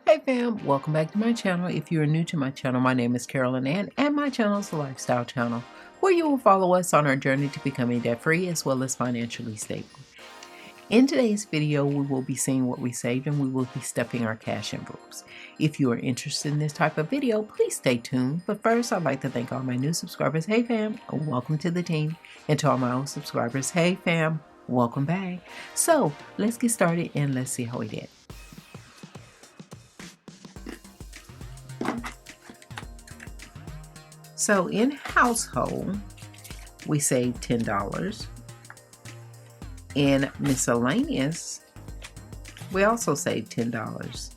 Hey fam, welcome back to my channel. If you are new to my channel, my name is Carolyn Ann and my channel is a lifestyle channel where you will follow us on our journey to becoming debt-free as well as financially stable. In today's video, we will be seeing what we saved and we will be stuffing our cash envelopes. If you are interested in this type of video, please stay tuned. But first, I'd like to thank all my new subscribers. Hey fam, welcome to the team. And to all my old subscribers, hey fam, welcome back. So let's get started and let's see how we did. So in household, we saved $10. In miscellaneous, we also saved $10.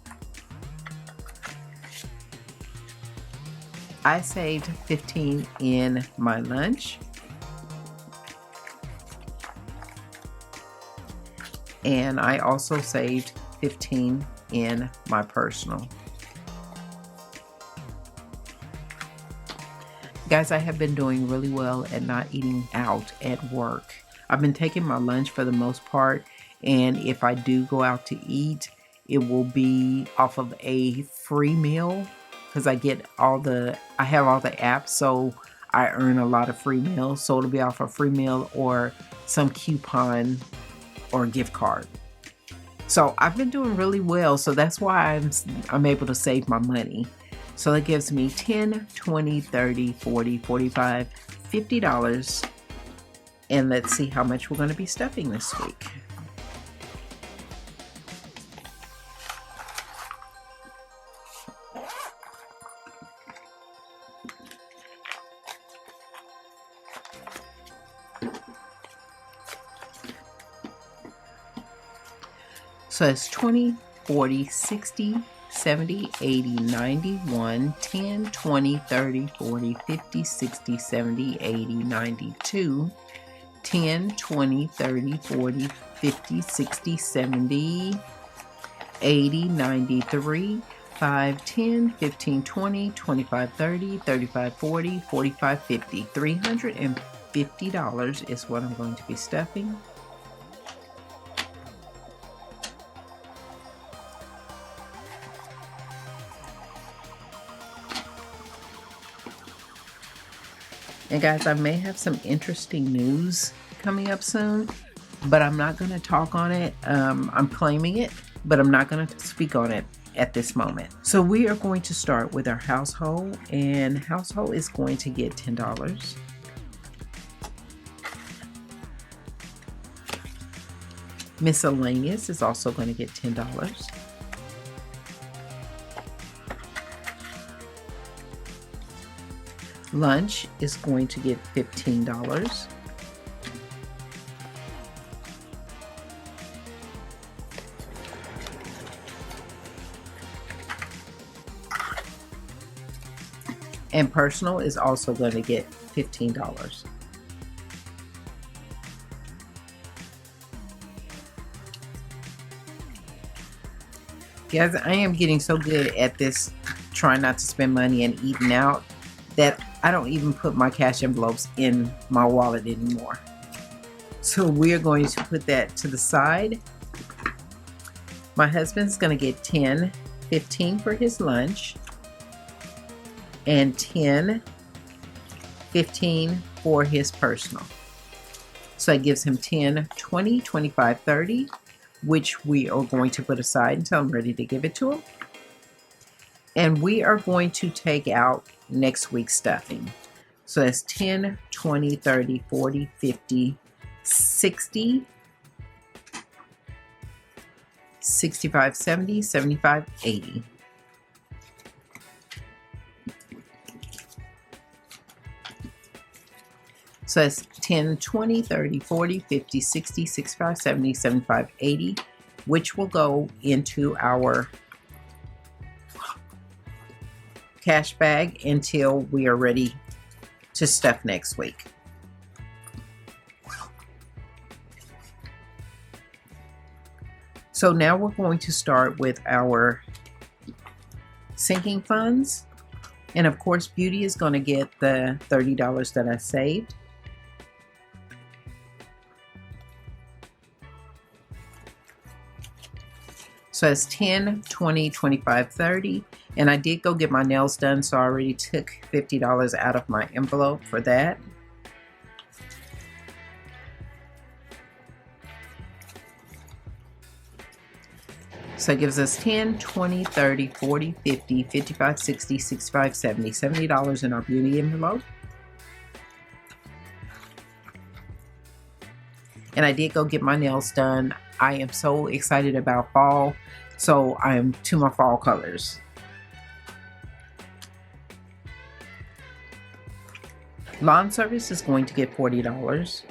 I saved $15 in my lunch. And I also saved $15 in my personal. Guys, I have been doing really well at not eating out at work. I've been taking my lunch for the most part, and if I do go out to eat, it will be off of a free meal because I have all the apps, so I earn a lot of free meals. So it'll be off a free meal or some coupon or gift card. So I've been doing really well, so that's why I'm able to save my money. So that gives me $10, $20, $30, $40, $45, $50. And let's see how much we're going to be stuffing this week. So it's 20, 40, 60, 70, 80, 90, 1, 10, 20, 30, 40, 50, 60, 70, 80, 92, 10, 20, 30, 40, 50, 60, 70, 80, 93, 5, 10, 15, 20, 25, 30, 35, 40, 45, 50. $350 is what I'm going to be stuffing. And guys, I may have some interesting news coming up soon, but I'm not going to talk on it. I'm claiming it, but I'm not going to speak on it at this moment. So we are going to start with our household, and household is going to get $10. Miscellaneous is also going to get $10. Lunch is going to get $15. And personal is also going to get $15. Guys, I am getting so good at this, trying not to spend money and eating out, that I don't even put my cash envelopes in my wallet anymore. So we're going to put that to the side. My husband's going to get 10, 15 for his lunch, and 10, 15 for his personal. So it gives him 10, 20, 25, 30, which we are going to put aside until I'm ready to give it to him. And we are going to take out next week's stuffing. So that's 10, 20, 30, 40, 50, 60, 65, 70, 75, 80. So that's 10, 20, 30, 40, 50, 60, 65, 70, 75, 80, which will go into our cash bag until we are ready to stuff next week. So now we're going to start with our sinking funds. And of course, Beauty is going to get the $30 that I saved. So it's 10, 20, 25, 30. And I did go get my nails done, so I already took $50 out of my envelope for that. So it gives us 10, 20, 30, 40, 50, 55, 60, 65, 70. $70 in our beauty envelope. And I did go get my nails done. I am so excited about fall, so I am to my fall colors. Lawn service is going to get $40.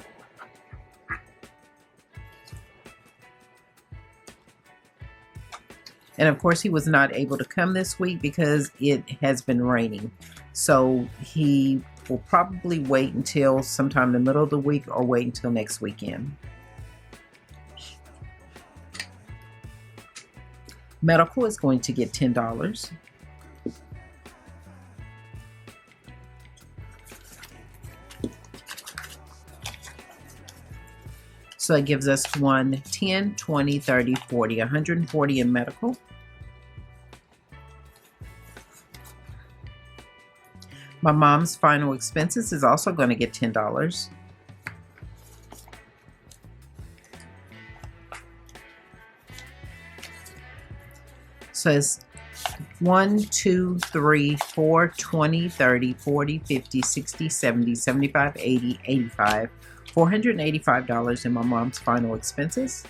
And of course, he was not able to come this week because it has been raining. So he will probably wait until sometime in the middle of the week or wait until next weekend. Medical is going to get $10. So it gives us 10, 20, 30, 40, 140 in medical. My mom's final expenses is also going to get $10. So it's 1, 2, 3, 4, 20, 30, 40, 50, 60, 70, 75, 80, 85. $485 in my mom's final expenses.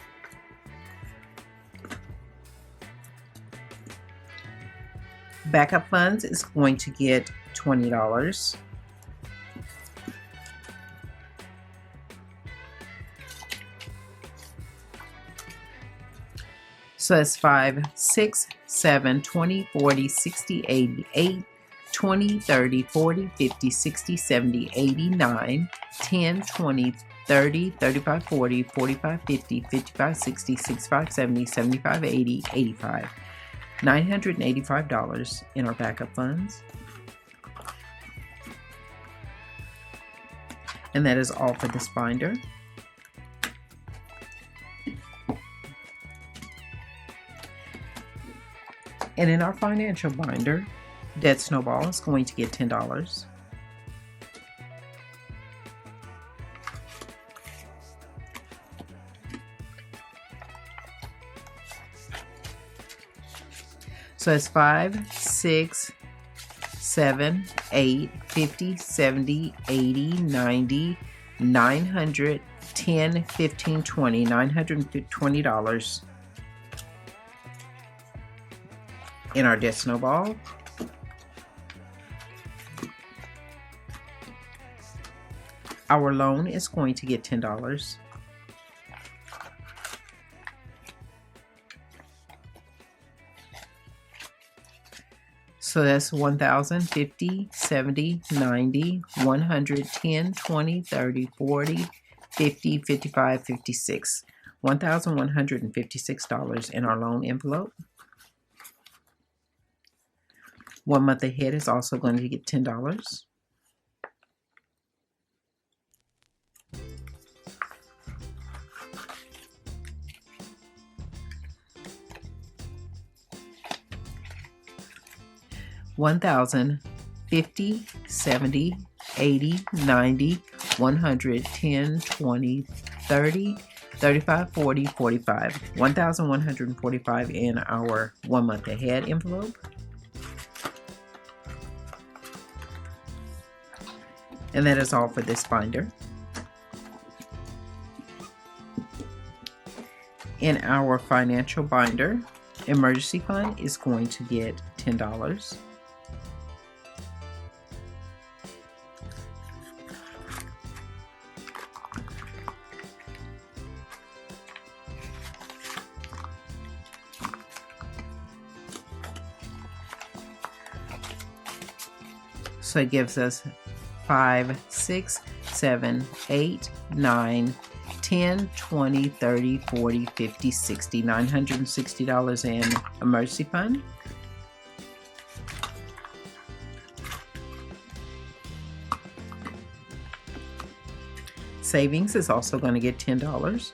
Backup funds is going to get $20. So it's 5, 6, 7, 20, 40, 60, 80, 8, 20, 30, 40, 50, 60, 70, 80, 9, 10, 20, 30, 35, 40, 45, 50, 55, 60, 65, 70, 75, 80, 85. $985 in our backup funds. And that is all for this binder. And in our financial binder, Dead Snowball is going to get $10. So it's 5, 6, 7, 8, 50, 70, 80, 90, 900, 10, 15, 20, $920 in our Dead Snowball. Our loan is going to get $10. So that's 1,000, 50, 70, 90, 100, 10, 20, 30, 40, 50, 55, 56. $1,156 in our loan envelope. 1 month ahead is also going to get $10. $1,000, 50, 70, 80, 90, 100, 10, 20, 30, 35, 40, 45. $1,145 in our 1 month ahead envelope. And that is all for this binder. In our financial binder, emergency fund is going to get $10. So it gives us 5, 6, 7, 8, 9, 10, 20, 30, 40, 50, 60, $960 in emergency fund. Savings is also going to get $10.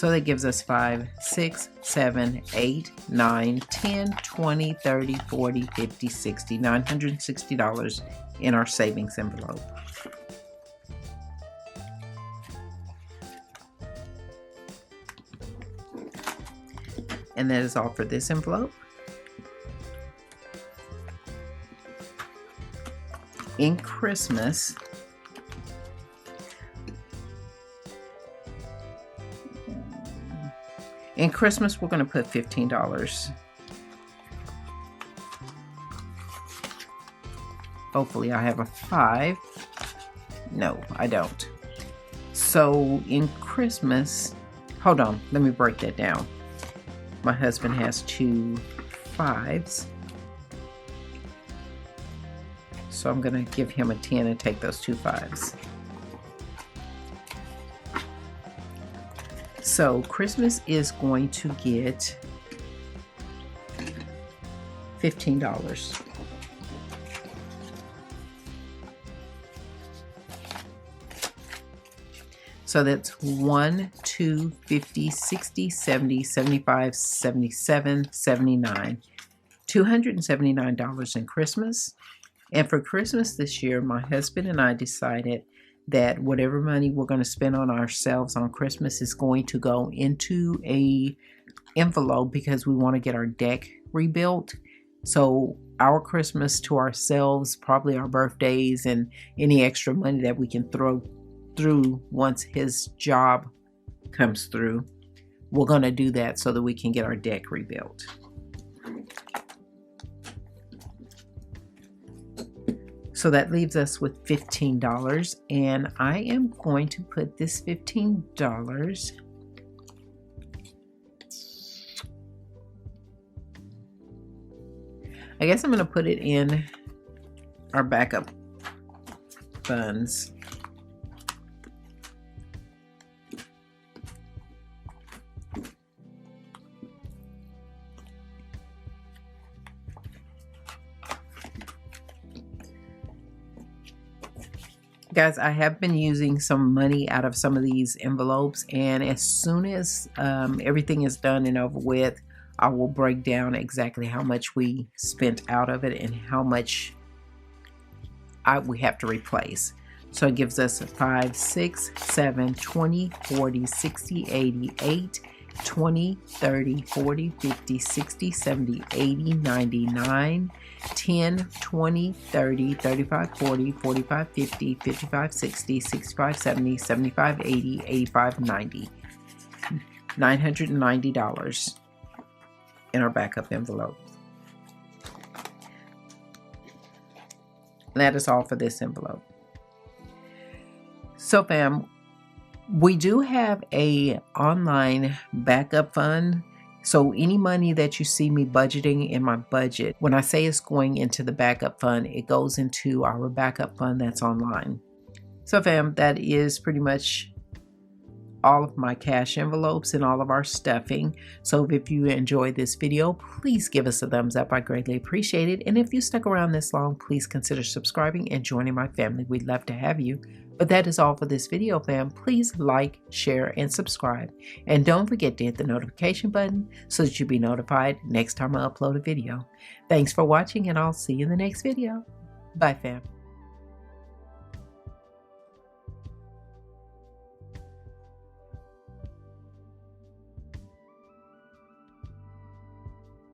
So that gives us 5, 6, 7, 8, 9, 10, 20, 30, 40, 50, 60, $960 in our savings envelope. And that is all for this envelope. In Christmas, we're going to put $15. Hopefully I have a 5. No, I don't. So in Christmas, hold on, let me break that down. My husband has 2 5s. So I'm going to give him a 10 and take those 2 5s. So Christmas is going to get $15. So that's 1, 2, 50, 60, 70, 75, 77, 79. $279 in Christmas. And for Christmas this year, my husband and I decided that whatever money we're going to spend on ourselves on Christmas is going to go into a envelope because we want to get our deck rebuilt. So our Christmas to ourselves, probably our birthdays and any extra money that we can throw through once his job comes through, we're going to do that so that we can get our deck rebuilt. So that leaves us with $15, and I am going to put this $15 I guess I'm going to put it in our backup funds. Guys, I have been using some money out of some of these envelopes, and as soon as everything is done and over with, I will break down exactly how much we spent out of it and how much we have to replace. So it gives us 5, 6, 7, 20, 40, 60, 80, 8, 20, 30, 40, 50, 60, 70, 80, 90, 9, 10, 20, 30, 35, 40, 45, 50, 55, 60, 65, 70, 75, 80, 85, 90. $990 in our backup envelope. And that is all for this envelope. So fam, we do have a online backup fund. So any money that you see me budgeting in my budget, when I say it's going into the backup fund, it goes into our backup fund that's online. So fam, that is pretty much all of my cash envelopes and all of our stuffing. So if you enjoyed this video, please give us a thumbs up. I greatly appreciate it. And if you stuck around this long, please consider subscribing and joining my family. We'd love to have you. But that is all for this video, fam. Please like, share, and subscribe. And don't forget to hit the notification button so that you'll be notified next time I upload a video. Thanks for watching, and I'll see you in the next video. Bye, fam.